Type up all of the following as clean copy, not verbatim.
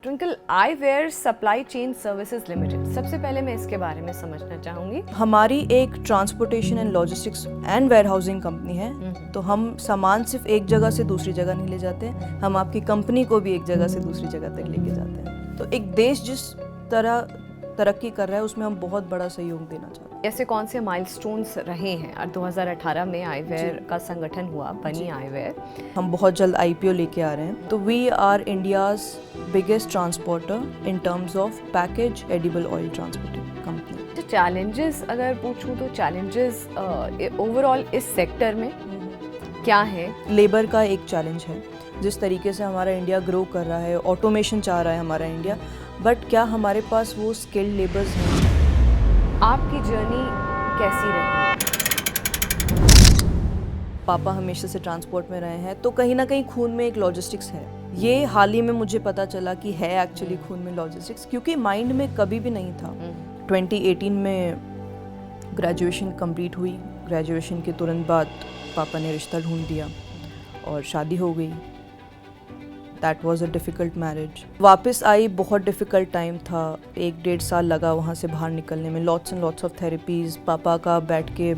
Twinkle eyewear supply chain services limited, सबसे पहले मैं इसके बारे में समझना चाहूँगी। हमारी एक transportation and logistics and warehousing company है। तो हम सामान सिर्फ एक जगह से दूसरी जगह नहीं ले जाते, हम आपकी कंपनी को भी एक जगह से दूसरी जगह तक लेके जाते हैं। तो एक देश जिस तरह तरक्की कर रहा है उसमें हम बहुत बड़ा सहयोग देना चाहते हैं। ऐसे कौन से माइलस्टोन्स रहे हैं? और 2018 में आईवेयर का संगठन हुआ, बनी आईवेयर। हम बहुत जल्द IPO लेके आ रहे हैं। तो we are India's biggest transporter in terms of package edible oil transporting company. तो चैलेंजेस अगर पूछूं तो चैलेंजेस ओवरऑल इस सेक्टर में क्या है? लेबर का एक चैलेंज है। जिस तरीके से हमारा इंडिया ग्रो कर रहा है, ऑटोमेशन चाह रहा है हमारा इंडिया, बट क्या हमारे पास वो स्किल्ड लेबर्स हैं? आपकी जर्नी कैसी रही? पापा हमेशा से ट्रांसपोर्ट में रहे हैं, तो कहीं ना कहीं खून में एक लॉजिस्टिक्स है। ये हाल ही में मुझे पता चला कि है एक्चुअली खून में लॉजिस्टिक्स, क्योंकि माइंड में कभी भी नहीं था। 2018 में ग्रेजुएशन कंप्लीट हुई। ग्रेजुएशन के तुरंत बाद पापा ने रिश्ता ढूंढ दिया और शादी हो गई। That was a difficult marriage. वापस आई, बहुत डिफ़िकल्ट टाइम था। 1-1.5 साल लगा वहाँ से बाहर निकलने में। Lots and lots of therapies, पापा का बैठ के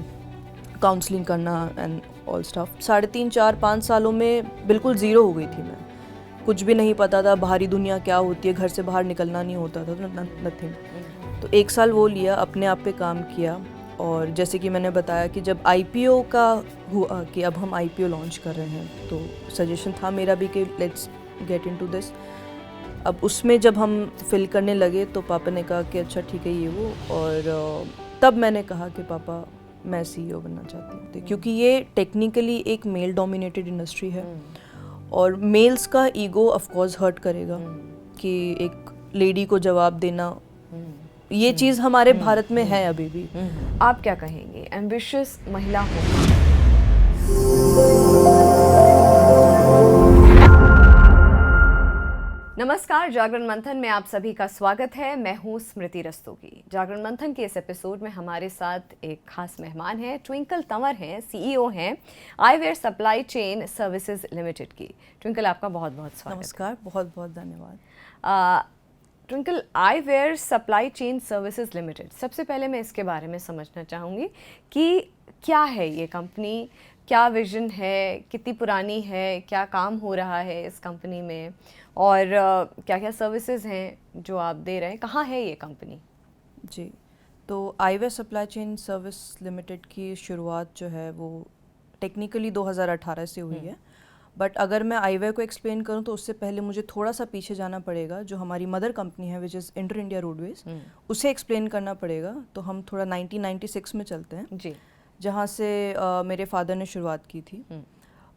काउंसलिंग करना एंड ऑल स्टफ। 3.5-4-5 सालों में बिल्कुल ज़ीरो हो गई थी मैं। कुछ भी नहीं पता था बाहरी दुनिया क्या होती है, घर से बाहर निकलना नहीं होता था, तो नथिंग। तो 1 साल वो लिया, अपने आप पे काम किया। और जैसे कि मैंने बताया कि जब IPO का हुआ कि अब हम IPO लॉन्च कर रहे हैं, तो सजेशन था मेरा भी कि लेट्स गेट इनटू दिस। अब उसमें जब हम फिल करने लगे तो पापा ने कहा कि अच्छा ठीक है ये वो। और तब मैंने कहा कि पापा मैं CEO बनना चाहती हूँ, तो क्योंकि ये टेक्निकली एक मेल डोमिनेटेड इंडस्ट्री है और मेल्स का ईगो ऑफ कोर्स हर्ट करेगा कि एक लेडी को जवाब देना, ये चीज़ हमारे भारत में है अभी भी। आप क्या कहेंगे एम्बिशियस महिला हो? नमस्कार, जागरण मंथन में आप सभी का स्वागत है। मैं हूँ स्मृति रस्तोगी। जागरण मंथन के इस एपिसोड में हमारे साथ एक खास मेहमान है। ट्विंकल तंवर हैं, CEO हैं eyewear supply chain services limited की। ट्विंकल, आपका बहुत बहुत स्वागत। नमस्कार, बहुत बहुत धन्यवाद। Twinkle eyewear supply chain services limited, सबसे पहले मैं इसके बारे में समझना चाहूँगी कि क्या है ये कंपनी, क्या विजन है, कितनी पुरानी है, क्या काम हो रहा है इस कंपनी में, और क्या क्या सर्विसेज हैं जो आप दे रहे हैं, कहाँ है ये कंपनी? जी, तो eyewear supply chain service limited की शुरुआत जो है वो टेक्निकली 2018 से हुई है। बट अगर मैं आईवेयर को एक्सप्लेन करूं तो उससे पहले मुझे थोड़ा सा पीछे जाना पड़ेगा। जो हमारी मदर कंपनी है which is inter India roadways, उसे एक्सप्लेन करना पड़ेगा। तो हम थोड़ा 1996 में चलते हैं जी, जहाँ से मेरे फादर ने शुरुआत की थी।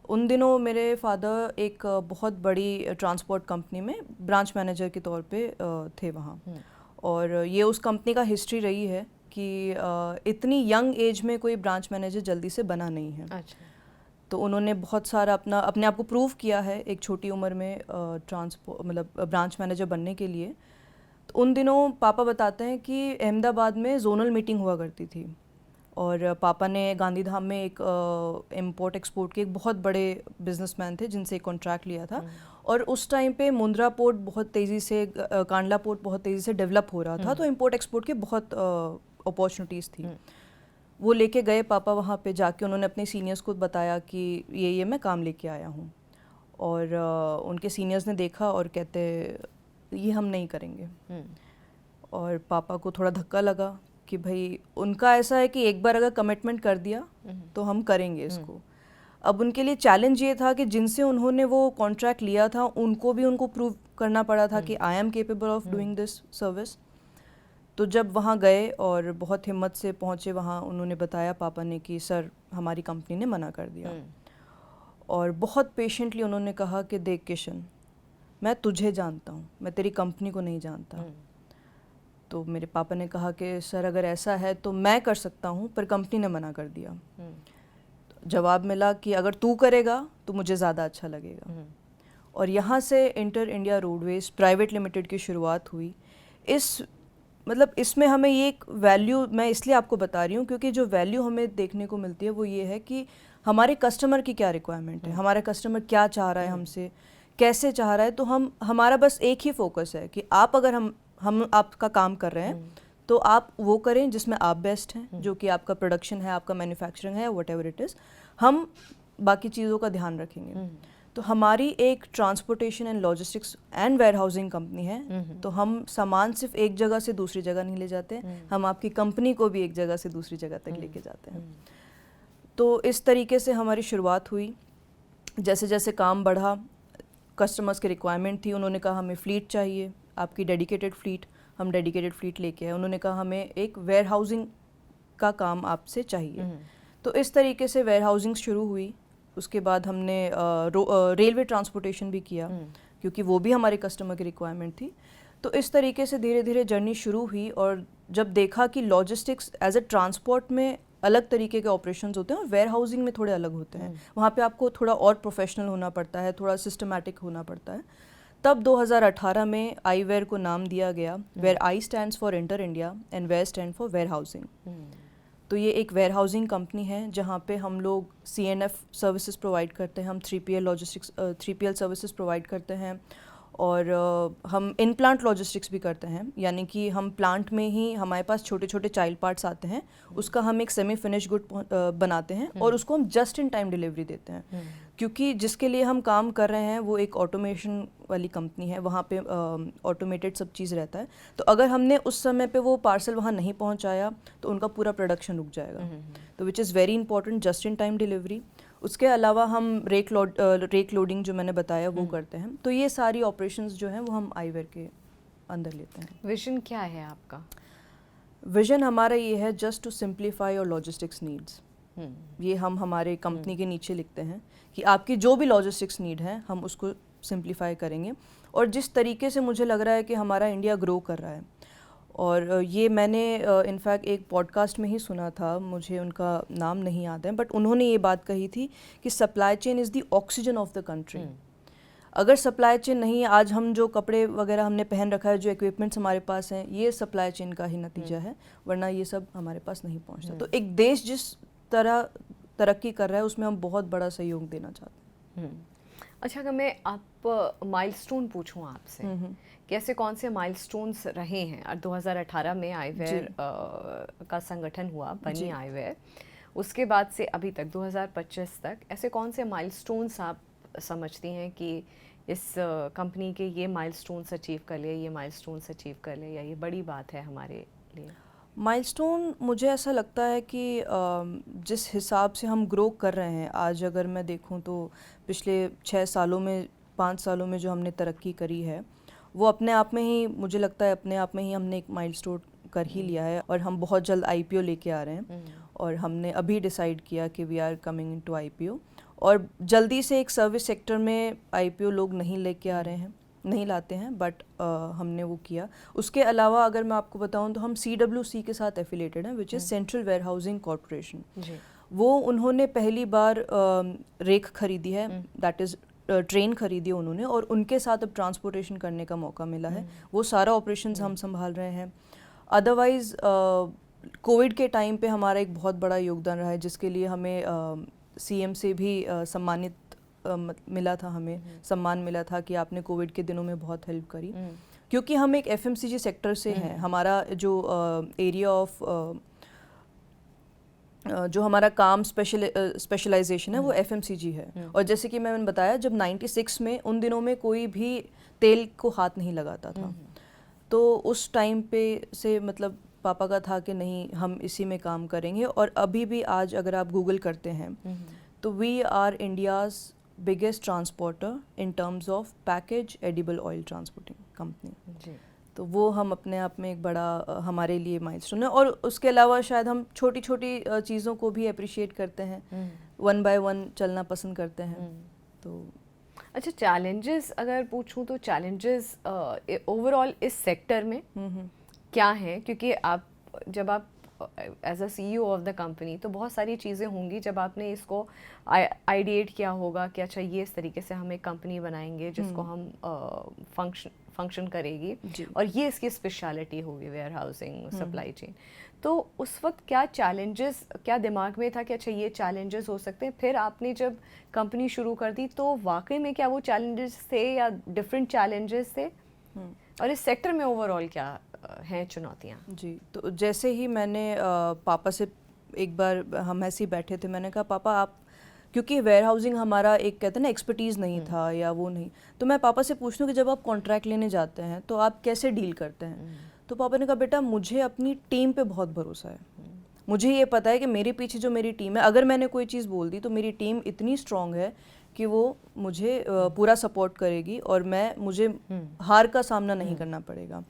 उन दिनों मेरे फादर एक बहुत बड़ी ट्रांसपोर्ट कंपनी में ब्रांच मैनेजर के तौर पे थे वहाँ। और ये उस कंपनी का हिस्ट्री रही है कि इतनी यंग एज में कोई ब्रांच मैनेजर जल्दी से बना नहीं है। अच्छा। तो उन्होंने बहुत सारा अपने आप को प्रूव किया है एक छोटी उम्र में ब्रांच मैनेजर बनने के लिए। तो उन दिनों पापा बताते हैं कि अहमदाबाद में जोनल मीटिंग हुआ करती थी और पापा ने गांधीधाम में एक इम्पोर्ट एक्सपोर्ट के एक बहुत बड़े बिजनेसमैन थे जिनसे एक कॉन्ट्रैक्ट लिया था। और उस टाइम पे मुंद्रा पोर्ट बहुत तेज़ी से, कांडला पोर्ट बहुत तेज़ी से डेवलप हो रहा था, तो इम्पोर्ट एक्सपोर्ट की बहुत अपॉर्चुनिटीज़ थी। वो लेके गए पापा, वहाँ पे जाके उन्होंने अपने सीनियर्स को बताया कि ये मैं काम लेके आया हूँ। और उनके सीनियर्स ने देखा और कहते ये हम नहीं करेंगे। और पापा को थोड़ा धक्का लगा कि भाई उनका ऐसा है कि एक बार अगर कमिटमेंट कर दिया तो हम करेंगे इसको। अब उनके लिए चैलेंज ये था कि जिनसे उन्होंने वो कॉन्ट्रैक्ट लिया था उनको प्रूव करना पड़ा था कि I am capable of doing this service. तो जब वहाँ गए और बहुत हिम्मत से पहुँचे वहाँ, उन्होंने बताया पापा ने कि सर हमारी कंपनी ने मना कर दिया। और बहुत पेशेंटली उन्होंने कहा कि देख किशन, मैं तुझे जानता हूँ, मैं तेरी कंपनी को नहीं जानता। तो मेरे पापा ने कहा कि सर अगर ऐसा है तो मैं कर सकता हूँ, पर कंपनी ने मना कर दिया। जवाब मिला कि अगर तू करेगा तो मुझे ज़्यादा अच्छा लगेगा। और यहाँ से inter India roadways private limited की शुरुआत हुई। इसमें हमें ये एक वैल्यू मैं इसलिए आपको बता रही हूँ क्योंकि जो वैल्यू हमें देखने को मिलती है वो ये है कि हमारे कस्टमर की क्या रिक्वायरमेंट है, हमारा कस्टमर क्या चाह रहा है हमसे, कैसे चाह रहा है, तो हमारा बस एक ही फोकस है कि आप अगर हम आपका काम कर रहे हैं तो आप वो करें जिसमें आप बेस्ट हैं, जो कि आपका प्रोडक्शन है, आपका मैन्युफैक्चरिंग है, वट एवर इट इज़, हम बाकी चीज़ों का ध्यान रखेंगे। तो हमारी एक transportation and logistics and warehousing company है, तो हम सामान सिर्फ एक जगह से दूसरी जगह नहीं ले जाते, हम आपकी कंपनी को भी एक जगह से दूसरी जगह तक लेके जाते हैं। तो इस तरीके से हमारी शुरुआत हुई। जैसे जैसे काम बढ़ा, कस्टमर्स की रिक्वायरमेंट थी, उन्होंने कहा हमें फ़्लीट चाहिए, आपकी डेडिकेटेड फ़्लीट, हम डेडिकेटेड फ़्लीट लेके आए। उन्होंने कहा हमें एक वेयर हाउसिंग का काम आपसे चाहिए। तो इस तरीके से वेयर हाउसिंग शुरू हुई। उसके बाद हमने रेलवे ट्रांसपोर्टेशन भी किया, क्योंकि वो भी हमारे कस्टमर की रिक्वायरमेंट थी। तो इस तरीके से धीरे धीरे जर्नी शुरू हुई, और जब देखा कि लॉजिस्टिक्स एज अ ट्रांसपोर्ट में अलग तरीके के ऑपरेशंस होते हैं और वेयर हाउसिंग में थोड़े अलग होते हैं, वहाँ पे आपको थोड़ा और प्रोफेशनल होना पड़ता है, थोड़ा सिस्टमैटिक होना पड़ता है। तब 2018 में आईवेयर को नाम दिया गया, where I stands for inter India and where stand for warehousing. तो ये एक वेयर हाउसिंग कंपनी है जहाँ पे हम लोग CNF सर्विसेज प्रोवाइड करते हैं, हम 3PL logistics 3PL services provide करते हैं, और हम इन प्लांट लॉजिस्टिक्स भी करते हैं, यानी कि हम प्लांट में ही हमारे पास छोटे छोटे चाइल्ड पार्ट्स आते हैं, उसका हम एक सेमी फिनिश गुड बनाते हैं और उसको हम जस्ट इन टाइम डिलीवरी देते हैं। क्योंकि जिसके लिए हम काम कर रहे हैं वो एक ऑटोमेशन वाली कंपनी है, वहाँ पे ऑटोमेटेड सब चीज़ रहता है। तो अगर हमने उस समय पे वो पार्सल वहाँ नहीं पहुँचाया तो उनका पूरा प्रोडक्शन रुक जाएगा। तो which is very important, just in time delivery. उसके अलावा हम रेक लोडिंग जो मैंने बताया वो करते हैं। तो ये सारी ऑपरेशंस जो हैं वो हम आईवेयर के अंदर लेते हैं। विजन क्या है आपका? विजन हमारा ये है, just to simplify your logistics needs. ये हम हमारे कंपनी के नीचे लिखते हैं कि आपकी जो भी लॉजिस्टिक्स नीड है हम उसको सिंप्लीफाई करेंगे। और जिस तरीके से मुझे लग रहा है कि हमारा इंडिया ग्रो कर रहा है, और ये मैंने इनफैक्ट एक पॉडकास्ट में ही सुना था, मुझे उनका नाम नहीं याद है, बट उन्होंने ये बात कही थी कि supply chain is the oxygen of the country. अगर सप्लाई चेन नहीं है, आज हम जो कपड़े वगैरह हमने पहन रखा है, जो इक्विपमेंट्स हमारे पास हैं, ये सप्लाई चेन का ही नतीजा है, वरना ये सब हमारे पास नहीं पहुंचता। तो एक देश जिस तरह तरक्की कर रहा है उसमें हम बहुत बड़ा सहयोग देना चाहते हैं। अच्छा, अगर मैं आप माइलस्टोन पूछूं आपसे, कैसे कौन से माइलस्टोन्स रहे हैं? 2018 में आईवेयर का संगठन हुआ, बनी आईवेयर, उसके बाद से अभी तक 2025 तक ऐसे कौन से माइलस्टोन्स आप समझती हैं कि इस कंपनी के ये माइलस्टोन्स अचीव कर ले, ये माइलस्टोन्स अचीव कर ले, या ये बड़ी बात है हमारे लिए? माइलस्टोन मुझे ऐसा लगता है कि जिस हिसाब से हम ग्रो कर रहे हैं, आज अगर मैं देखूं तो पिछले 6 सालों में 5 सालों में जो हमने तरक्की करी है वो अपने आप में ही, मुझे लगता है अपने आप में ही हमने एक माइलस्टोन कर ही लिया है। और हम बहुत जल्द IPO लेके आ रहे हैं, और हमने अभी डिसाइड किया कि we are coming into IPO। और जल्दी से एक सर्विस सेक्टर में IPO लोग नहीं लेके आ रहे हैं, नहीं लाते हैं, बट हमने वो किया। उसके अलावा अगर मैं आपको बताऊं तो हम CWC के साथ एफिलेटेड हैं, which is central warehousing corporation. वो उन्होंने पहली बार रेक खरीदी है, दैट इज़ ट्रेन खरीदी है उन्होंने, और उनके साथ अब ट्रांसपोर्टेशन करने का मौका मिला है। वो सारा ऑपरेशंस हम संभाल रहे हैं। अदरवाइज़ कोविड के टाइम पे हमारा एक बहुत बड़ा योगदान रहा है, जिसके लिए हमें CM से भी सम्मानित मिला था, हमें सम्मान मिला था कि आपने कोविड के दिनों में बहुत हेल्प करी। क्योंकि हम एक FMCG सेक्टर से हैं, हमारा जो एरिया ऑफ जो हमारा काम स्पेशलाइजेशन है वो FMCG है। और जैसे कि मैंने बताया, जब 96 में, उन दिनों में कोई भी तेल को हाथ नहीं लगाता था, तो उस टाइम पे से मतलब पापा का था कि नहीं, हम इसी में काम करेंगे। और अभी भी आज अगर आप गूगल करते हैं तो we are India's biggest transporter in terms of package edible oil transporting company. तो वो हम अपने आप में एक बड़ा हमारे लिए माइलस्टोन है। और उसके अलावा शायद हम छोटी छोटी चीज़ों को भी अप्रिशिएट करते हैं, 1 by 1 चलना पसंद करते हैं। तो अच्छा, चैलेंजेस अगर पूछूं तो चैलेंजेस ओवरऑल इस सेक्टर में क्या हैं? क्योंकि आप जब आप as a CEO of the company, तो बहुत सारी चीज़ें होंगी जब आपने इसको आइडिएट किया होगा कि अच्छा ये इस तरीके से हम एक कंपनी बनाएंगे जिसको हम फंक्शन करेगी जी। और ये इसकी स्पेशलिटी होगी वेयर हाउसिंग सप्लाई चेन। तो उस वक्त क्या चैलेंजेस क्या दिमाग में था कि अच्छा ये चैलेंजेस हो सकते हैं? फिर आपने जब कंपनी शुरू कर दी तो वाकई में क्या वो चैलेंजेस थे या डिफरेंट चैलेंजेस थे? और इस सेक्टर में ओवरऑल क्या हैं चुनौतियाँ? जी, तो जैसे ही मैंने पापा से एक बार हम ऐसे ही बैठे थे, मैंने कहा पापा आप, क्योंकि वेयर हाउसिंग हमारा एक कहते हैं ना एक्सपर्टीज़ नहीं था या वो नहीं, तो मैं पापा से पूछती हूँ कि जब आप कॉन्ट्रैक्ट लेने जाते हैं तो आप कैसे डील करते हैं? तो पापा ने कहा बेटा मुझे अपनी टीम पे बहुत भरोसा है, मुझे ये पता है कि मेरे पीछे जो मेरी टीम है, अगर मैंने कोई चीज़ बोल दी तो मेरी टीम इतनी स्ट्रांग है कि वो मुझे पूरा सपोर्ट करेगी और मुझे हार का सामना नहीं करना पड़ेगा।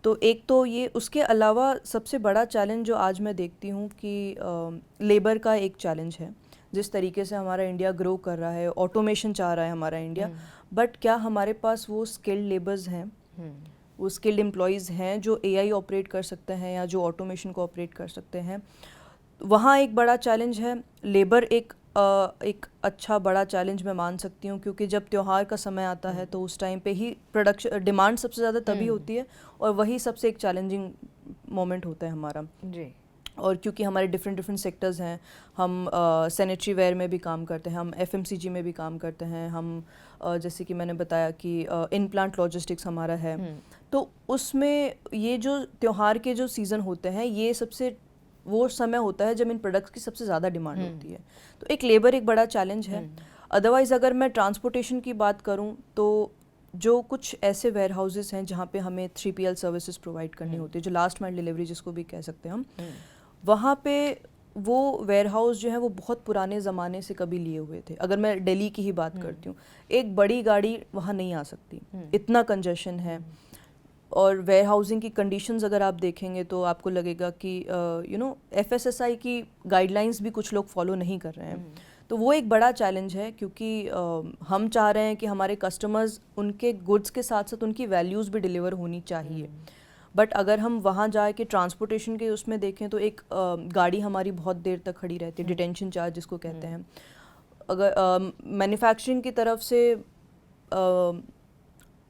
तो एक तो ये, उसके अलावा सबसे बड़ा चैलेंज जो आज मैं देखती हूँ कि लेबर का एक चैलेंज है। जिस तरीके से हमारा इंडिया ग्रो कर रहा है, ऑटोमेशन चाह रहा है हमारा इंडिया, बट क्या हमारे पास वो स्किल्ड लेबर्स हैं, वो स्किल्ड एम्प्लॉयज़ हैं जो एआई ऑपरेट कर सकते हैं या जो ऑटोमेशन को ऑपरेट कर सकते हैं? वहाँ एक बड़ा चैलेंज है। लेबर एक अच्छा बड़ा चैलेंज मैं मान सकती हूँ, क्योंकि जब त्यौहार का समय आता है तो उस टाइम पे ही प्रोडक्शन डिमांड सबसे ज़्यादा तभी होती है और वही सबसे एक चैलेंजिंग मोमेंट होता है हमारा जी। और क्योंकि हमारे डिफरेंट सेक्टर्स हैं, हम सैनिटरी वेयर में भी काम करते हैं, हम एफएमसीजी में भी काम करते हैं, हम जैसे कि मैंने बताया कि इन प्लांट लॉजिस्टिक्स हमारा है, तो उसमें ये जो त्यौहार के जो सीज़न होते हैं ये सबसे वो समय होता है जब इन प्रोडक्ट्स की सबसे ज़्यादा डिमांड होती है। तो एक लेबर एक बड़ा चैलेंज है। अदरवाइज़ अगर मैं ट्रांसपोर्टेशन की बात करूं तो जो कुछ ऐसे वेयर हाउसेस हैं जहाँ पे हमें 3PL सर्विसेज प्रोवाइड करनी होती है, जो लास्ट माइल डिलीवरी जिसको भी कह सकते हैं हम, वहाँ पे वो वेयर हाउस जो है वो बहुत पुराने ज़माने से कभी लिए हुए थे। अगर मैं दिल्ली की ही बात करती हूँ, एक बड़ी गाड़ी वहाँ नहीं आ सकती, इतना कंजेशन है। और वेयर हाउसिंग की कंडीशंस अगर आप देखेंगे तो आपको लगेगा कि FSSAI की गाइडलाइंस भी कुछ लोग फॉलो नहीं कर रहे हैं। तो वो एक बड़ा चैलेंज है, क्योंकि हम चाह रहे हैं कि हमारे कस्टमर्स उनके गुड्स के साथ साथ उनकी वैल्यूज़ भी डिलीवर होनी चाहिए। बट अगर हम वहाँ जाए कि ट्रांसपोर्टेशन के उसमें देखें तो एक गाड़ी हमारी बहुत देर तक खड़ी रहती है, डिटेंशन चार्ज जिसको कहते हैं। अगर मैन्युफैक्चरिंग की तरफ से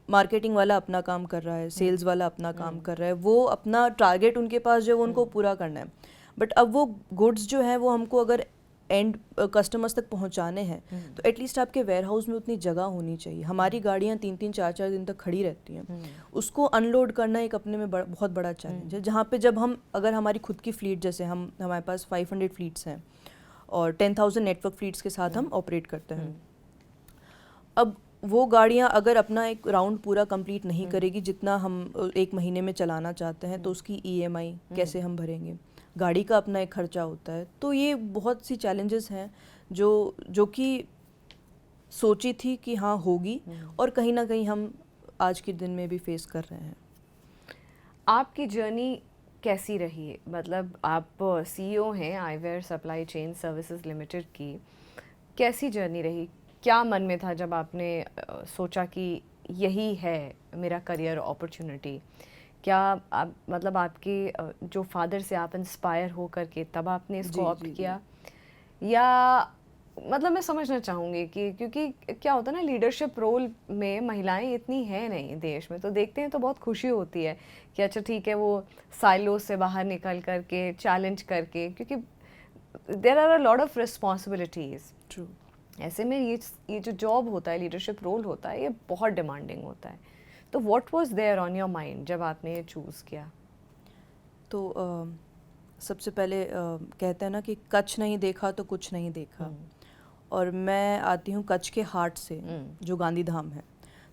मार्केटिंग वाला अपना काम कर रहा है, सेल्स वाला अपना काम कर रहा है, वो अपना टारगेट उनके पास जो है उनको पूरा करना है। बट अब वो गुड्स जो है वो हमको अगर एंड कस्टमर्स तक पहुंचाने हैं तो एटलीस्ट आपके वेयर हाउस में उतनी जगह होनी चाहिए। हमारी गाड़ियाँ 3-3 4-4 दिन तक खड़ी रहती हैं, उसको अनलोड करना एक अपने में बहुत बड़ा चैलेंज है। जहाँ पे जब हम अगर हमारी खुद की फ्लीट, जैसे हमारे पास 500 फ्लीट्स हैं और 10,000 नेटवर्क फ्लीट्स के साथ हम ऑपरेट करते हैं। अब वो गाड़ियाँ अगर अपना एक राउंड पूरा कंप्लीट नहीं करेगी जितना हम एक महीने में चलाना चाहते हैं, तो उसकी EMI कैसे हम भरेंगे? गाड़ी का अपना एक खर्चा होता है। तो ये बहुत सी चैलेंजेस हैं जो कि सोची थी कि हाँ होगी, और कहीं ना कहीं हम आज के दिन में भी फेस कर रहे हैं। आपकी जर्नी कैसी रही? मतलब आप CEO हैं eyewear supply chain services limited की, कैसी जर्नी रही? क्या मन में था जब आपने सोचा कि यही है मेरा करियर अपॉर्चुनिटी? क्या आप मतलब आपके जो फादर से आप इंस्पायर हो करके तब आपने इसको ऑप्ट किया? या मतलब मैं समझना चाहूँगी कि क्योंकि क्या होता है ना, लीडरशिप रोल में महिलाएं इतनी हैं नहीं देश में, तो देखते हैं तो बहुत खुशी होती है कि अच्छा ठीक है वो साइलो से बाहर निकल करके चैलेंज करके, क्योंकि there are a lot of responsibilities. True. ऐसे में ये जो जॉब होता है, लीडरशिप रोल होता है, ये बहुत डिमांडिंग होता है। तो what was there on your mind जब आपने ये चूज़ किया? तो सबसे पहले कहते हैं ना कि कच्छ नहीं देखा तो कुछ नहीं देखा, और मैं आती हूँ कच्छ के हार्ट से, जो गांधीधाम है।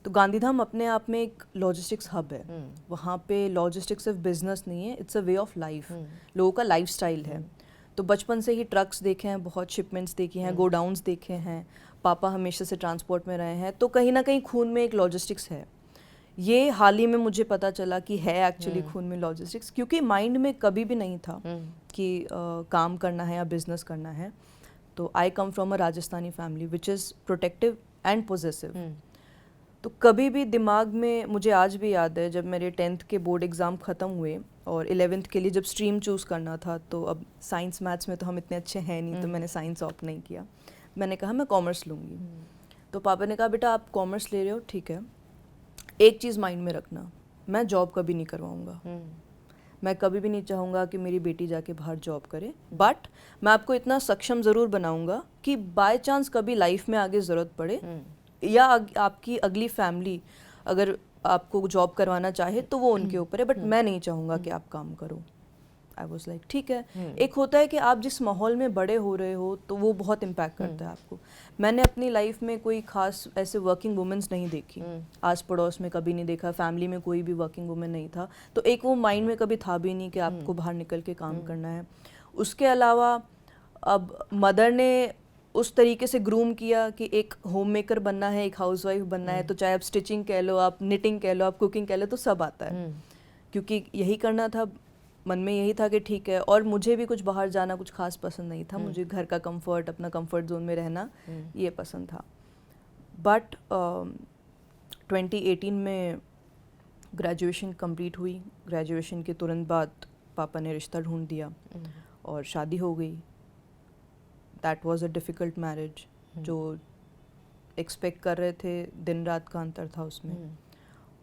तो गांधीधाम अपने आप में एक लॉजिस्टिक्स हब है। वहाँ पे लॉजिस्टिक्स सिर्फ बिजनेस नहीं है, it's a way of life, लोगों का लाइफस्टाइल है। तो बचपन से ही ट्रक्स देखे हैं, बहुत शिपमेंट्स देखी हैं, गोडाउन्स देखे हैं, पापा हमेशा से ट्रांसपोर्ट में रहे हैं, तो कहीं ना कहीं खून में एक लॉजिस्टिक्स है। ये हाल ही में मुझे पता चला कि है एक्चुअली खून में लॉजिस्टिक्स, क्योंकि माइंड में कभी भी नहीं था कि काम करना है या बिजनेस करना है। तो I come from a Rajasthani family which is protective and positive. तो कभी भी दिमाग में, मुझे आज भी याद है जब मेरे 10th के बोर्ड एग्ज़ाम ख़त्म हुए और 11th के लिए जब स्ट्रीम चूज़ करना था, तो अब साइंस मैथ्स में तो हम इतने अच्छे हैं नहीं, तो मैंने साइंस ऑप्ट नहीं किया, मैंने कहा मैं कॉमर्स लूँगी। तो पापा ने कहा बेटा आप कॉमर्स ले रहे हो, ठीक है, एक चीज़ माइंड में रखना, मैं जॉब कभी नहीं करवाऊँगा, मैं कभी भी नहीं चाहूँगा कि मेरी बेटी जाके बाहर जॉब करे, बट मैं आपको इतना सक्षम ज़रूर बनाऊँगा कि बाय चांस कभी लाइफ में आगे ज़रूरत पड़े या आपकी अगली फैमिली अगर आपको जॉब करवाना चाहे तो वो उनके ऊपर है, बट मैं नहीं चाहूँगा कि आप काम करो। आई वॉज लाइक ठीक है। एक होता है कि आप जिस माहौल में बड़े हो रहे हो तो वो बहुत इम्पैक्ट करता है आपको। मैंने अपनी लाइफ में कोई खास ऐसे वर्किंग वुमेन्स नहीं देखी, आस पड़ोस में कभी नहीं देखा, फैमिली में कोई भी वर्किंग वुमेन नहीं था, तो एक वो माइंड में कभी था भी नहीं कि आपको बाहर निकल के काम करना है। उसके अलावा अब मदर ने उस तरीके से ग्रूम किया कि एक होम मेकर बनना है, एक हाउसवाइफ बनना है, तो चाहे आप स्टिचिंग कह लो, आप निटिंग कह लो, आप कुकिंग कह लो, तो सब आता है, क्योंकि यही करना था, मन में यही था कि ठीक है। और मुझे भी कुछ बाहर जाना कुछ खास पसंद नहीं था, मुझे घर का कंफर्ट, अपना कंफर्ट जोन में रहना ये पसंद था। बट 2018 में ग्रेजुएशन कंप्लीट हुई, ग्रेजुएशन के तुरंत बाद पापा ने रिश्ता ढूंढ दिया और शादी हो गई। That was a difficult marriage, जो एक्सपेक्ट कर रहे थे दिन रात का अंतर था उसमें।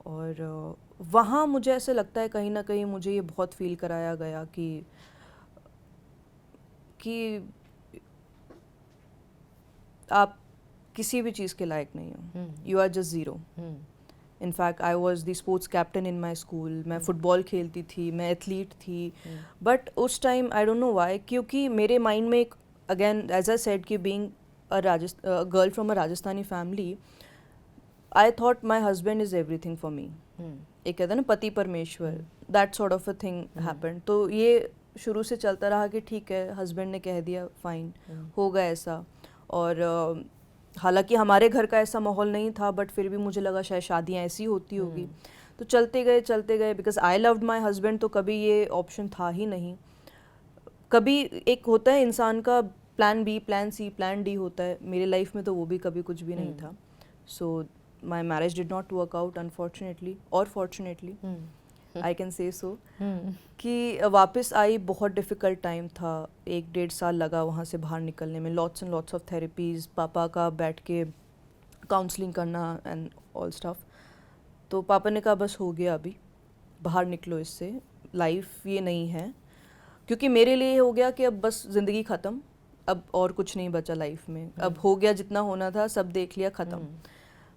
और वहाँ मुझे ऐसे लगता है कहीं ना कहीं मुझे ये बहुत फील कराया गया कि आप किसी भी चीज़ के लायक नहीं हो, you are just zero. In fact I was the sports captain in my school, मैं फ़ुटबॉल खेलती थी, मैं एथलीट थी, बट उस time I don't know why, क्योंकि मेरे माइंड में एक, अगेन एज आई सेड कि being a girl from a Rajasthani family, I thought my husband is everything for me. एक कहते हैं ना पति परमेश्वर, that sort of a thing happened. तो ये शुरू से चलता रहा कि ठीक है, हस्बैंड ने कह दिया, फाइन, होगा ऐसा। और हालांकि हमारे घर का ऐसा माहौल नहीं था, बट फिर भी मुझे लगा शायद शादियाँ ऐसी होती होगी। तो चलते गए, because I loved my husband, तो कभी ये ऑप्शन था ही नहीं। कभी एक होता है इंसान का plan B, plan C, plan D होता है, मेरे लाइफ में तो वो भी कभी कुछ भी नहीं था। सो my marriage did not work out, unfortunately or fortunately, I can say so, कि वापस आई, बहुत डिफ़िकल्ट टाइम था, 1-1.5 साल लगा वहाँ से बाहर निकलने में, lots and lots of therapies, पापा का बैठ के काउंसलिंग करना एंड ऑल स्टफ। तो पापा ने कहा बस हो गया, अभी बाहर निकलो इससे, लाइफ ये नहीं है। क्योंकि मेरे लिए हो गया कि अब बस ज़िंदगी ख़त्म, अब और कुछ नहीं बचा लाइफ में, अब हो गया जितना होना था, सब देख लिया, ख़त्म।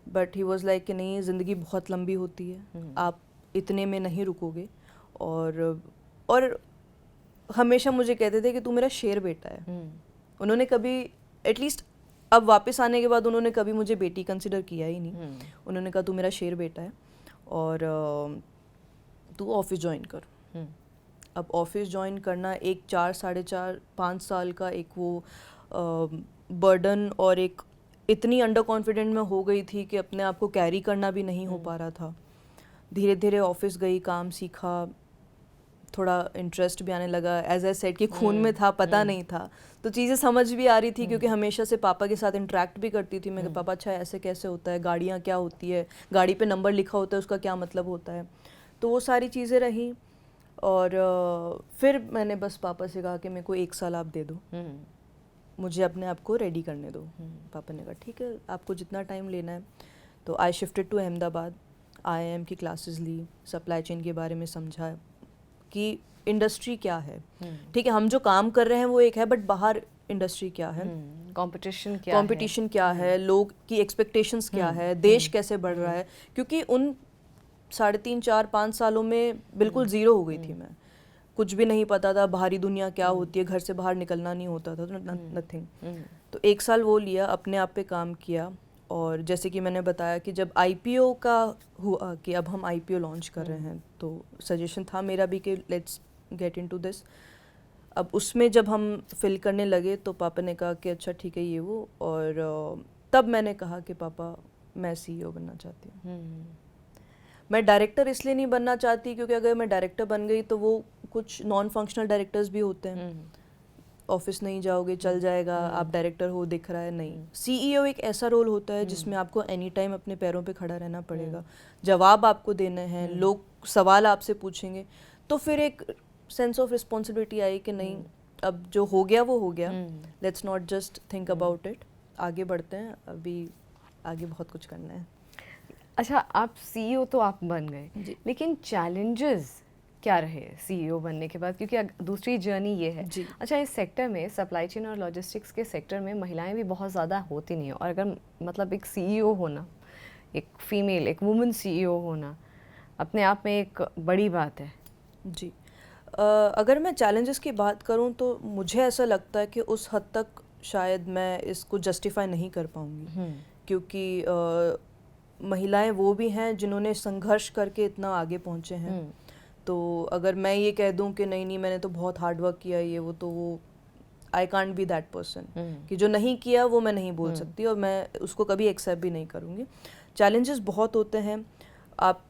बट ही वॉज लाइक कि नहीं, ज़िंदगी बहुत लंबी होती है, आप इतने में नहीं रुकोगे। और हमेशा मुझे कहते थे कि तू मेरा शेर बेटा है। उन्होंने कभी, एटलीस्ट अब वापस आने के बाद, उन्होंने कभी मुझे बेटी कंसिडर किया ही नहीं। उन्होंने कहा तू मेरा शेर बेटा है और तू ऑफिस ज्वाइन कर। अब ऑफिस ज्वाइन करना एक 4, 4.5, 5 साल का एक वो बर्डन, और एक इतनी अंडर कॉन्फिडेंट में हो गई थी कि अपने आप को कैरी करना भी नहीं हो पा रहा था। धीरे धीरे ऑफिस गई, काम सीखा, थोड़ा इंटरेस्ट भी आने लगा। एज आई सेड कि खून में था, पता नहीं था, तो चीज़ें समझ भी आ रही थी, क्योंकि हमेशा से पापा के साथ इंटरेक्ट भी करती थी मैं कि पापा अच्छा ऐसे कैसे होता है, गाड़ियाँ क्या होती है, गाड़ी पे नंबर लिखा होता है उसका क्या मतलब होता है, तो वो सारी चीज़ें रहीं। और फिर मैंने बस पापा से कहा कि मेरे को 1 साल आप दे दो, मुझे अपने आप को रेडी करने दो। पापा ने कहा ठीक है, आपको जितना टाइम लेना है। तो I shifted to Ahmedabad, IIM की क्लासेस ली, सप्लाई चेन के बारे में समझा कि इंडस्ट्री क्या है। ठीक है, हम जो काम कर रहे हैं वो एक है, बट बाहर इंडस्ट्री क्या है, कंपटीशन क्या है, लोग की एक्सपेक्टेशंस क्या है, देश कैसे बढ़ रहा है। क्योंकि उन 3.5, 4, 5 सालों में बिल्कुल ज़ीरो हो गई थी मैं, कुछ भी नहीं पता था, बाहरी दुनिया क्या होती है, घर से बाहर निकलना नहीं होता था, तो नथिंग। तो 1 साल वो लिया, अपने आप पे काम किया। और जैसे कि मैंने बताया कि जब IPO का हुआ कि अब हम IPO लॉन्च कर रहे हैं, तो सजेशन था मेरा भी कि लेट्स गेट इनटू दिस। अब उसमें जब हम फिल करने लगे तो पापा ने कहा कि अच्छा ठीक है ये वो, और तब मैंने कहा कि पापा मैं CEO बनना चाहती हूँ। मैं डायरेक्टर इसलिए नहीं बनना चाहती क्योंकि अगर मैं डायरेक्टर बन गई तो वो कुछ नॉन फंक्शनल डायरेक्टर्स भी होते हैं, ऑफिस नहीं जाओगे चल जाएगा, आप डायरेक्टर हो दिख रहा है, नहीं। CEO एक ऐसा रोल होता है जिसमें आपको एनी टाइम अपने पैरों पे खड़ा रहना पड़ेगा, जवाब आपको देने हैं, लोग सवाल आपसे पूछेंगे। तो फिर एक सेंस ऑफ रिस्पॉन्सिबिलिटी आई कि नहीं, अब जो हो गया वो हो गया, let's not just think about it, आगे बढ़ते हैं, अभी आगे बहुत कुछ करना है। अच्छा, आप सीईओ तो आप बन गए, जी। लेकिन चैलेंजेस क्या रहे सीईओ बनने के बाद, क्योंकि दूसरी जर्नी ये है। जी। अच्छा, इस सेक्टर में, सप्लाई चेन और लॉजिस्टिक्स के सेक्टर में महिलाएं भी बहुत ज़्यादा होती नहीं है, और अगर मतलब एक सीईओ होना, एक फीमेल, एक वुमेन सीईओ होना अपने आप में एक बड़ी बात है। जी। अगर मैं चैलेंजेस की बात करूं तो मुझे ऐसा लगता है कि उस हद तक शायद मैं इसको जस्टिफाई नहीं कर पाऊंगी, क्योंकि महिलाएं वो भी हैं जिन्होंने संघर्ष करके इतना आगे पहुंचे हैं। तो अगर मैं ये कह दूं कि नहीं नहीं मैंने तो बहुत हार्ड वर्क किया ये वो, तो वो I can't be that person, कि जो नहीं किया वो मैं नहीं बोल सकती, और मैं उसको कभी एक्सेप्ट भी नहीं करूँगी। चैलेंजेस बहुत होते हैं। आप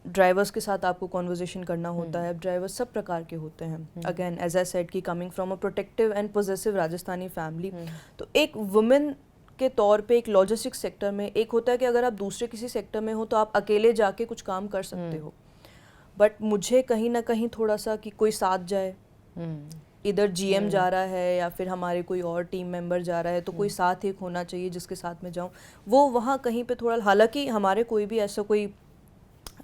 ड्राइवर्स के साथ आपको कॉन्वर्जेशन करना होता है। ड्राइवर्स सब प्रकार के होते हैं। अगेन एज आई सेड कि coming from a protective and positive Rajasthani family, तो एक वुमेन के तौर पे एक लॉजिस्टिक्स सेक्टर में एक होता है कि अगर आप दूसरे किसी सेक्टर में हो तो आप अकेले जाके कुछ काम कर सकते हो, बट मुझे कहीं ना कहीं थोड़ा सा कि कोई साथ जाए, इधर जीएम जा रहा है या फिर हमारे कोई और टीम मेंबर जा रहा है, तो कोई साथ एक होना चाहिए जिसके साथ मैं जाऊँ। वो वहाँ कहीं पे थोड़ा, हालांकि हमारे कोई भी ऐसा कोई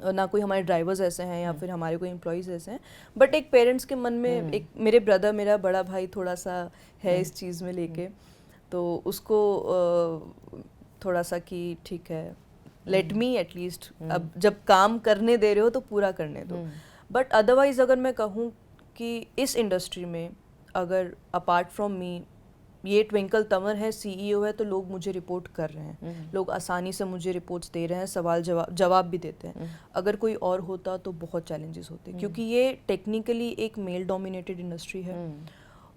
ना कोई हमारे ड्राइवर्स ऐसे हैं या फिर हमारे कोई एम्प्लॉयज़ ऐसे हैं, बट एक पेरेंट्स के मन में एक, मेरे ब्रदर, मेरा बड़ा भाई थोड़ा सा है इस चीज़ में लेके, तो उसको थोड़ा सा कि ठीक है, लेट मी एटलीस्ट, अब जब काम करने दे रहे हो तो पूरा करने दो। बट अदरवाइज अगर मैं कहूँ कि इस इंडस्ट्री में अगर अपार्ट फ्रॉम मी ये ट्विंकल तंवर है, सीईओ है, तो लोग मुझे रिपोर्ट कर रहे हैं, लोग आसानी से मुझे रिपोर्ट्स दे रहे हैं, सवाल जवाब भी देते हैं। अगर कोई और होता तो बहुत चैलेंजेस होते, क्योंकि ये टेक्निकली एक मेल डोमिनेटेड इंडस्ट्री है,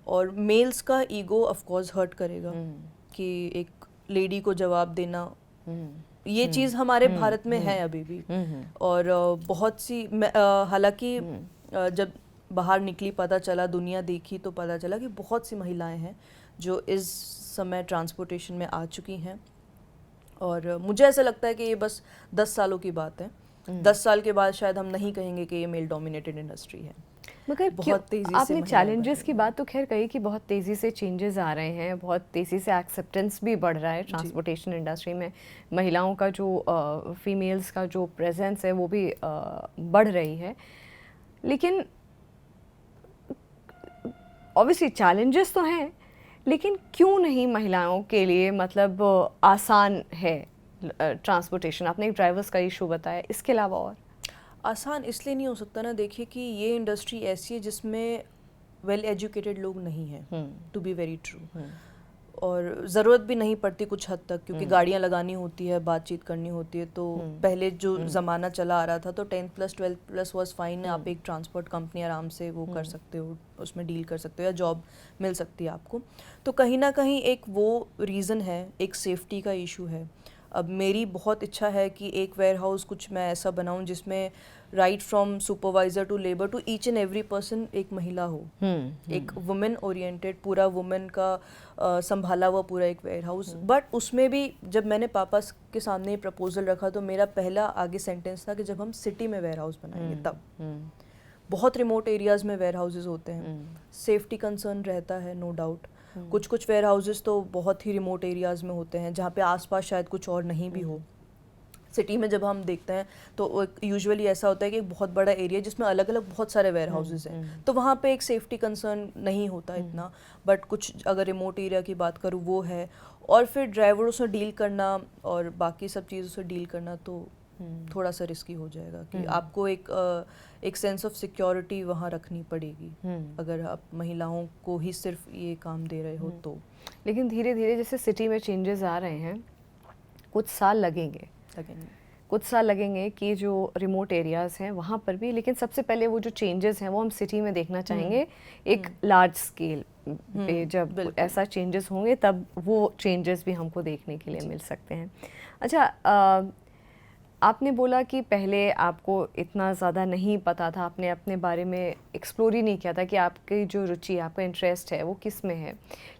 और मेल्स का ईगो ऑफ कोर्स हर्ट करेगा कि एक लेडी को जवाब देना, ये चीज़ हमारे भारत में है अभी भी। और बहुत सी, हालांकि जब बाहर निकली, पता चला, दुनिया देखी, तो पता चला कि बहुत सी महिलाएं हैं जो इस समय ट्रांसपोर्टेशन में आ चुकी हैं। और मुझे ऐसा लगता है कि ये बस 10 सालों की बात है। 10 साल के बाद शायद हम नहीं कहेंगे कि ये मेल डोमिनेटेड इंडस्ट्री है। मगर बहुत तेजी से आपने चैलेंजेस की बात तो खैर कही कि बहुत तेज़ी से चेंजेस आ रहे हैं, बहुत तेज़ी से एक्सेप्टेंस भी बढ़ रहा है ट्रांसपोर्टेशन इंडस्ट्री में, महिलाओं का जो फीमेल्स का जो प्रेजेंस है वो भी बढ़ रही है। लेकिन ऑब्वियसली चैलेंजेस तो हैं, लेकिन क्यों नहीं महिलाओं के लिए मतलब आसान है ट्रांसपोर्टेशन? आपने एक ड्राइवर्स का इशू बताया, इसके अलावा और आसान इसलिए नहीं हो सकता ना, देखिए कि ये इंडस्ट्री ऐसी है जिसमें वेल एजुकेटेड लोग नहीं हैं, टू बी वेरी ट्रू, और ज़रूरत भी नहीं पड़ती कुछ हद तक, क्योंकि गाड़ियाँ लगानी होती है, बातचीत करनी होती है। तो पहले जो ज़माना चला आ रहा था, तो 10+, 12+ वाज फाइन, आप एक ट्रांसपोर्ट कंपनी आराम से वो कर सकते हो, उसमें डील कर सकते हो, या जॉब मिल सकती है आपको। तो कहीं ना कहीं एक वो रीज़न है, एक सेफ्टी का इशू है। अब मेरी बहुत इच्छा है कि एक वेयर हाउस कुछ मैं ऐसा बनाऊं जिसमें right from supervisor to labour to each and every person एक महिला हो, एक वुमेन ओरिएंटेड, पूरा वुमेन का संभाला हुआ पूरा एक वेयर हाउस। बट उसमें भी जब मैंने पापा के सामने ये प्रपोजल रखा, तो मेरा पहला आगे सेंटेंस था कि जब हम सिटी में वेयर हाउस बनाएंगे तब। बहुत रिमोट एरियाज़ में वेयर हाउसेज होते हैं, सेफ्टी कंसर्न रहता है, नो डाउट। कुछ वेयर हाउसेज तो बहुत ही रिमोट एरियाज़ में होते हैं जहाँ पे आसपास शायद कुछ और नहीं भी हो। सिटी में जब हम देखते हैं तो यूजुअली ऐसा होता है कि एक बहुत बड़ा एरिया जिसमें अलग अलग बहुत सारे वेयर हाउसेज हैं, तो वहाँ पे एक सेफ्टी कंसर्न नहीं होता इतना। बट कुछ अगर रिमोट एरिया की बात करूँ वो है, और फिर ड्राइवरों से डील करना और बाकी सब चीज़ों से डील करना तो थोड़ा सा रिस्की हो जाएगा, कि आपको एक सेंस ऑफ सिक्योरिटी वहाँ रखनी पड़ेगी अगर आप महिलाओं को ही सिर्फ ये काम दे रहे हो तो। लेकिन धीरे धीरे जैसे सिटी में चेंजेस आ रहे हैं, कुछ साल लगेंगे कि जो रिमोट एरियाज़ हैं वहाँ पर भी, लेकिन सबसे पहले वो जो चेंजेस हैं वो हम सिटी में देखना चाहेंगे, एक लार्ज स्केल पे। जब ऐसा चेंजेस होंगे तब वो चेंजेस भी हमको देखने के लिए मिल सकते हैं। अच्छा, आपने बोला कि पहले आपको इतना ज़्यादा नहीं पता था, आपने अपने बारे में एक्सप्लोर ही नहीं किया था कि आपकी जो रुचि, आपका इंटरेस्ट है वो किस में है।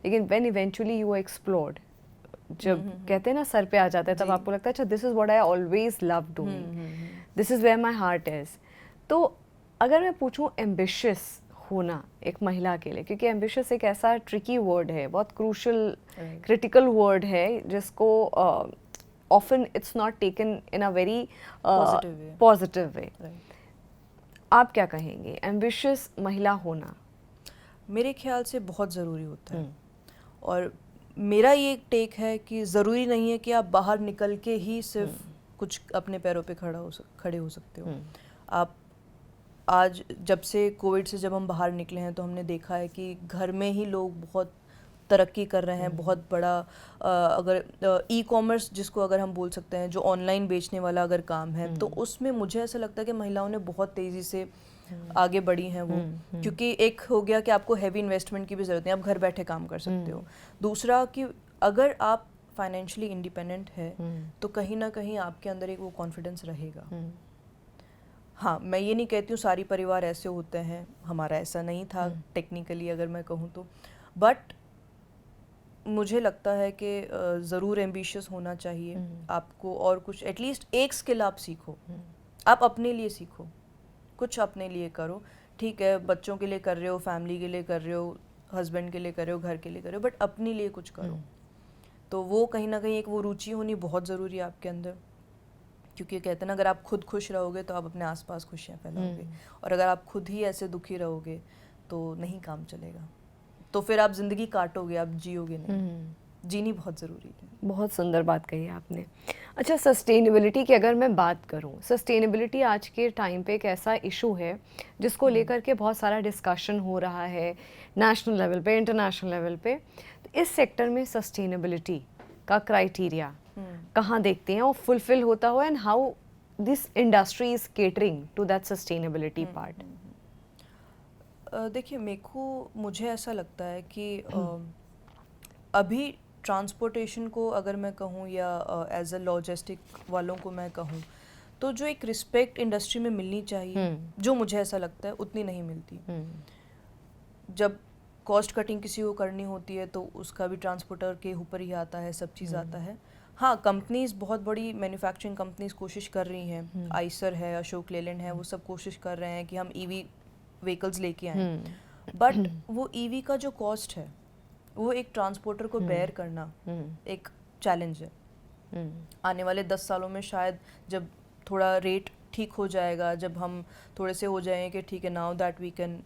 लेकिन व्हेन इवेंचुअली यू एक्सप्लोर्ड, जब कहते हैं ना सर पे आ जाता है, तब आपको लगता है अच्छा this is what I always love doing, this is where my heart is. तो अगर मैं पूछूं एम्बिशियस होना एक महिला के लिए, क्योंकि एम्बिशियस एक ऐसा ट्रिकी वर्ड है, बहुत क्रूशल क्रिटिकल वर्ड है, जिसको often it's not taken in a very positive way. Right. आप क्या कहेंगे एम्बिशियस महिला होना? मेरे ख्याल से बहुत ज़रूरी होता है। और मेरा ये एक टेक है कि ज़रूरी नहीं है कि आप बाहर निकल के ही सिर्फ कुछ अपने पैरों पे खड़े हो सकते हो। आप आज जब से कोविड से जब हम बाहर निकले हैं तो हमने देखा है कि घर में ही लोग बहुत तरक्की कर रहे हैं। बहुत बड़ा अगर ई कॉमर्स जिसको अगर हम बोल सकते हैं, जो ऑनलाइन बेचने वाला अगर काम है, तो उसमें मुझे ऐसा लगता है कि महिलाओं ने बहुत तेज़ी से आगे बढ़ी हैं वो। क्योंकि एक हो गया कि आपको हैवी इन्वेस्टमेंट की भी ज़रूरत नहीं, आप घर बैठे काम कर सकते हो। दूसरा कि अगर आप फाइनेंशियली इंडिपेंडेंट है तो कहीं ना कहीं आपके अंदर एक वो कॉन्फिडेंस रहेगा। हाँ, मैं ये नहीं कहती हूँ सारी परिवार ऐसे होते हैं, हमारा ऐसा नहीं था टेक्निकली अगर मैं कहूँ तो, बट मुझे लगता है कि ज़रूर एम्बिशियस होना चाहिए आपको। और कुछ एटलीस्ट एक स्किल आप सीखो, आप अपने लिए सीखो, कुछ अपने लिए करो। ठीक है, बच्चों के लिए कर रहे हो, फैमिली के लिए कर रहे हो, हस्बैंड के लिए कर रहे हो, घर के लिए कर रहे हो, बट अपने लिए कुछ करो। तो वो कहीं ना कहीं एक वो रुचि होनी बहुत ज़रूरी है आपके अंदर। क्योंकि कहते हैं ना, अगर आप खुद खुश रहोगे तो आप अपने आसपास खुशियाँ फैलाओगे, और अगर आप खुद ही ऐसे दुखी रहोगे तो नहीं काम चलेगा। तो फिर आप ज़िंदगी काटोगे, आप जियोगे नहीं। जीनी बहुत ज़रूरी है। बहुत सुंदर बात कही आपने। अच्छा, सस्टेनेबिलिटी की अगर मैं बात करूं, सस्टेनेबिलिटी आज के टाइम पे एक ऐसा इशू है जिसको लेकर के बहुत सारा डिस्कशन हो रहा है नेशनल लेवल पे, इंटरनेशनल लेवल पे। तो इस सेक्टर में सस्टेनेबिलिटी का क्राइटेरिया कहाँ देखते हैं और फुलफिल होता हुआ, and how this industry is catering to that sustainability part? देखिए, मुझे ऐसा लगता है कि अभी ट्रांसपोर्टेशन को अगर मैं कहूँ या एज अ लॉजिस्टिक वालों को मैं कहूँ, तो जो एक रिस्पेक्ट इंडस्ट्री में मिलनी चाहिए, जो मुझे ऐसा लगता है उतनी नहीं मिलती। जब कॉस्ट कटिंग किसी को करनी होती है तो उसका भी ट्रांसपोर्टर के ऊपर ही आता है, सब चीज़ आता है। हाँ, कंपनीज बहुत बड़ी मैन्युफैक्चरिंग कंपनीज कोशिश कर रही हैं, आइसर है, अशोक लेलैंड है, वो सब कोशिश कर रहे हैं कि हम ईवी व्हीकल्स लेके आएँ। बट वो ईवी का जो कॉस्ट है वो एक ट्रांसपोर्टर को बेयर करना एक चैलेंज है। आने वाले 10 सालों में शायद जब थोड़ा रेट ठीक हो जाएगा, जब हम थोड़े से हो जाएंगे कि ठीक है, now that we can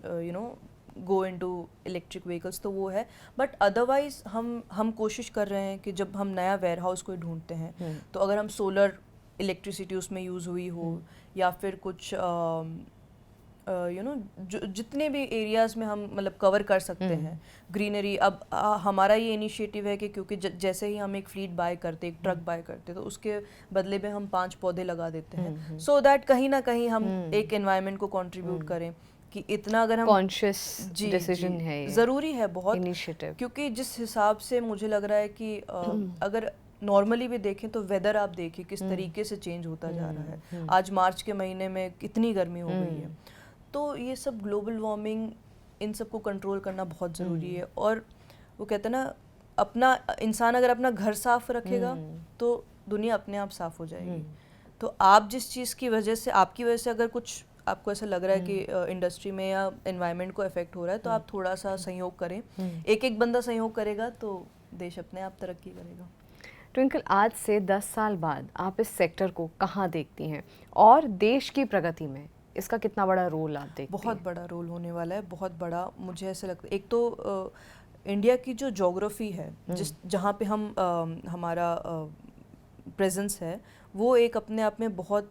go into electric vehicles, तो वो है। बट अदरवाइज हम कोशिश कर रहे हैं कि जब हम नया वेयर हाउस कोई ढूंढते हैं तो अगर हम सोलर इलेक्ट्रिसिटी उसमें यूज़ हुई हो, या फिर कुछ जितने भी एरियाज़ में हम मतलब कवर कर सकते हैं ग्रीनरी। अब हमारा ये इनिशिएटिव है कि क्योंकि जैसे ही हम एक फ्लीट बाय करते, एक ट्रक बाय करते, तो उसके बदले में हम 5 पौधे लगा देते हैं, सो दैट कहीं ना कहीं हम एक एनवायरनमेंट को कंट्रीब्यूट करें। कि इतना अगर हम कॉन्शियस डिसीजन है, ज़रूरी है बहुत इनिशिएटिव। क्योंकि जिस हिसाब से मुझे लग रहा है कि अगर नॉर्मली भी देखें तो वेदर आप देखिए किस तरीके से चेंज होता जा रहा है। आज मार्च के महीने में कितनी गर्मी हो गई है। तो ये सब ग्लोबल वार्मिंग, इन सब को कंट्रोल करना बहुत ज़रूरी है। और वो कहते हैं ना, अपना इंसान अगर अपना घर साफ रखेगा तो दुनिया अपने आप साफ हो जाएगी। तो आप जिस चीज़ की वजह से, आपकी वजह से अगर कुछ आपको ऐसा लग रहा है कि इंडस्ट्री में या एनवायरनमेंट को अफेक्ट हो रहा है, तो आप थोड़ा सा सहयोग करें। एक एक बंदा सहयोग करेगा तो देश अपने आप तरक्की करेगा। ट्विंकल, आज से 10 साल बाद आप इस सेक्टर को कहाँ देखती हैं, और देश की प्रगति में इसका कितना बड़ा रोल आप देखते हैं? बहुत बड़ा रोल होने वाला है, बहुत बड़ा। मुझे ऐसा लगता है, एक तो इंडिया की जो ज्योग्राफी है, जहाँ पे हम हमारा प्रेजेंस है, वो एक अपने आप में बहुत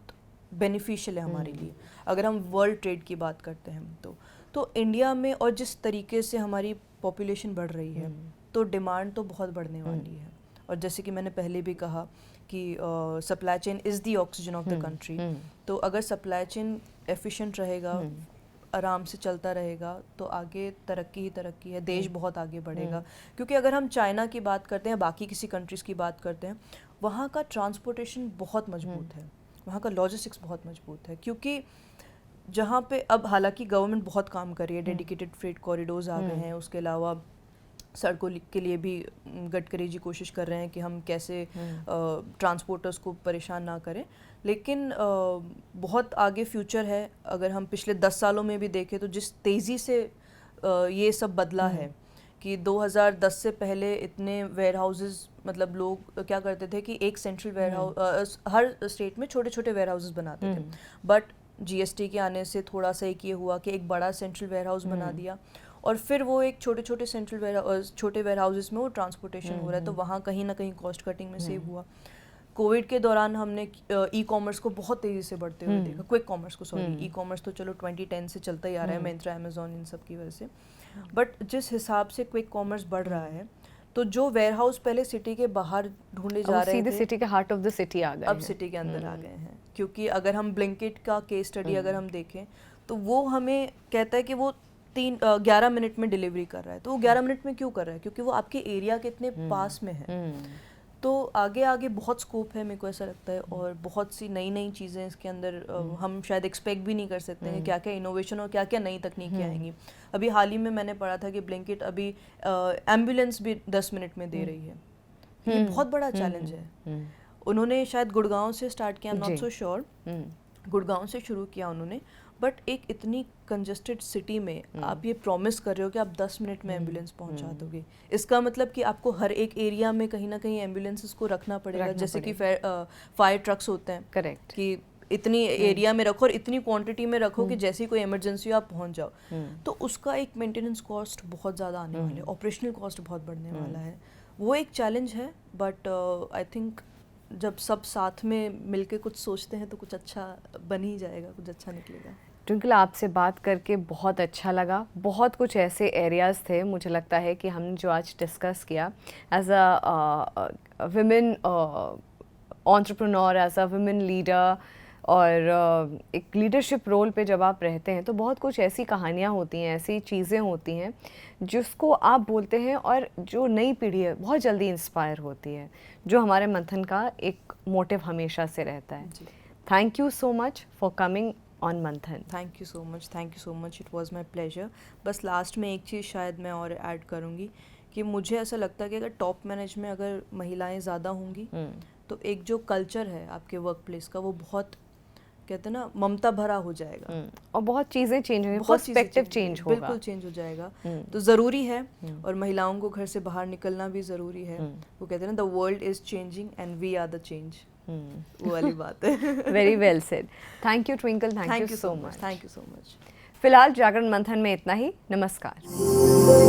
बेनिफिशियल है हमारे लिए। अगर हम वर्ल्ड ट्रेड की बात करते हैं तो इंडिया में, और जिस तरीके से हमारी पॉपुलेशन बढ़ रही है, तो डिमांड तो बहुत बढ़ने वाली है। और जैसे कि मैंने पहले भी कहा कि supply chain is the oxygen of the country. तो अगर सप्लाई चेन एफिशिएंट रहेगा, आराम से चलता रहेगा, तो आगे तरक्की ही तरक्की है, देश बहुत आगे बढ़ेगा। क्योंकि अगर हम चाइना की बात करते हैं, बाकी किसी कंट्रीज़ की बात करते हैं, वहाँ का ट्रांसपोर्टेशन बहुत मजबूत है, वहाँ का लॉजिस्टिक्स बहुत मजबूत है। क्योंकि जहाँ पे अब हालांकि गवर्नमेंट बहुत काम कर रही है, डेडिकेटेड फ्रेट कॉरिडोर्स आ गए हैं, उसके अलावा सड़कों के लिए भी गडकरी जी कोशिश कर रहे हैं कि हम कैसे ट्रांसपोर्टर्स को परेशान ना करें। लेकिन बहुत आगे फ्यूचर है। अगर हम पिछले 10 सालों में भी देखें तो जिस तेज़ी से ये सब बदला है, कि 2010 से पहले इतने वेयर हाउसेज, मतलब लोग क्या करते थे कि एक सेंट्रल वेयर हाउस, हर स्टेट में छोटे छोटे वेयर हाउसेज बनाते थे, बट जीएसटी के आने से थोड़ा सा एक ये हुआ कि एक बड़ा सेंट्रल वेयर हाउस बना दिया, और फिर वो एक छोटे छोटे छोटे वेयर हाउसेज में वो ट्रांसपोर्टेशन हो रहा है, तो वहाँ कहीं ना कहीं कॉस्ट कटिंग में सेव हुआ। कोविड के दौरान हमने ई कॉमर्स को बहुत तेज़ी से बढ़ते हुए देखा, क्विक कॉमर्स को, सॉरी, ई कॉमर्स तो चलो 2010 से चलता ही आ रहा है, मिंत्रा, अमेजोन, इन सब की वजह से, बट जिस हिसाब से क्विक कॉमर्स बढ़ रहा है, तो जो वेयर हाउस पहले सिटी के बाहर ढूंढे जा रहे थे, सिटी के हार्ट ऑफ द सिटी आ गए, अब सिटी के अंदर आ गए हैं। क्योंकि अगर हम ब्लिंकिट का केस स्टडी अगर हम देखें, तो वो हमें कहता है कि वो 11 मिनट में डिलीवरी कर रहा है। तो वो 11 मिनट में क्यों कर रहा है? क्योंकि वो आपके एरिया के इतने पास में है। तो आगे आगे बहुत स्कोप है, मेरे को ऐसा लगता है, और बहुत सी नई नई चीज़ें इसके अंदर हम शायद एक्सपेक्ट भी नहीं कर सकते हैं, क्या क्या इनोवेशन और क्या क्या नई तकनीकें आएंगी। अभी हाल ही में मैंने पढ़ा था कि ब्लिंकिट अभी एम्बुलेंस भी 10 मिनट में दे रही है। ये बहुत बड़ा चैलेंज है। उन्होंने शायद गुड़गांव से स्टार्ट किया, नॉट सो श्योर, गुड़गांव से शुरू किया उन्होंने, बट एक इतनी कंजेस्टेड सिटी में आप ये प्रॉमिस कर रहे हो कि आप 10 मिनट में एम्बुलेंस पहुंचा दोगे। इसका मतलब कि आपको हर एक एरिया में कहीं ना कहीं एम्बुलेंसेस को रखना पड़ेगा, जैसे कि फायर ट्रक्स होते हैं, करेक्ट, कि इतनी एरिया में रखो और इतनी क्वांटिटी में रखो कि जैसी कोई इमरजेंसी हो आप पहुंच जाओ। तो उसका एक मेंटेनेंस कॉस्ट बहुत ज़्यादा आने वाला है, ऑपरेशनल कॉस्ट बहुत बढ़ने वाला है। वो एक चैलेंज है, बट आई थिंक जब सब साथ में मिलके कुछ सोचते हैं तो कुछ अच्छा बन ही जाएगा, कुछ अच्छा निकलेगा। ट्विंकल, आपसे बात करके बहुत अच्छा लगा। बहुत कुछ ऐसे एरियाज़ थे, मुझे लगता है कि हमने जो आज डिस्कस किया as a women entrepreneur, as a women leader, और एक लीडरशिप रोल पे जब आप रहते हैं तो बहुत कुछ ऐसी कहानियाँ होती हैं, ऐसी चीज़ें होती हैं जिसको आप बोलते हैं और जो नई पीढ़ी है बहुत जल्दी इंस्पायर होती है, जो हमारे मंथन का एक मोटिव हमेशा से रहता है। Thank you so much for coming on Manthan. Thank you so much, it was my pleasure. बस लास्ट में एक चीज़ शायद मैं और ऐड करूँगी कि मुझे ऐसा लगता है कि अगर टॉप मैनेज में अगर महिलाएं ज़्यादा होंगी तो एक जो कल्चर है आपके वर्क प्लेस का, वो बहुत, कहते हैं ना, ममता भरा हो जाएगा, और बहुत चीज़ें चेंज होंगी, पर्सपेक्टिव चेंज होगा, बिल्कुल चेंज हो जाएगा। तो ज़रूरी है, और महिलाओं को घर से बाहर निकलना भी ज़रूरी है। वो कहते हैं ना, the world is changing and we are the change, वो वाली बात है। Very well said. Thank you Twinkle, thank you so much. Thank you so much. फिलहाल जागरण मंथन में इतना ही। नमस्कार।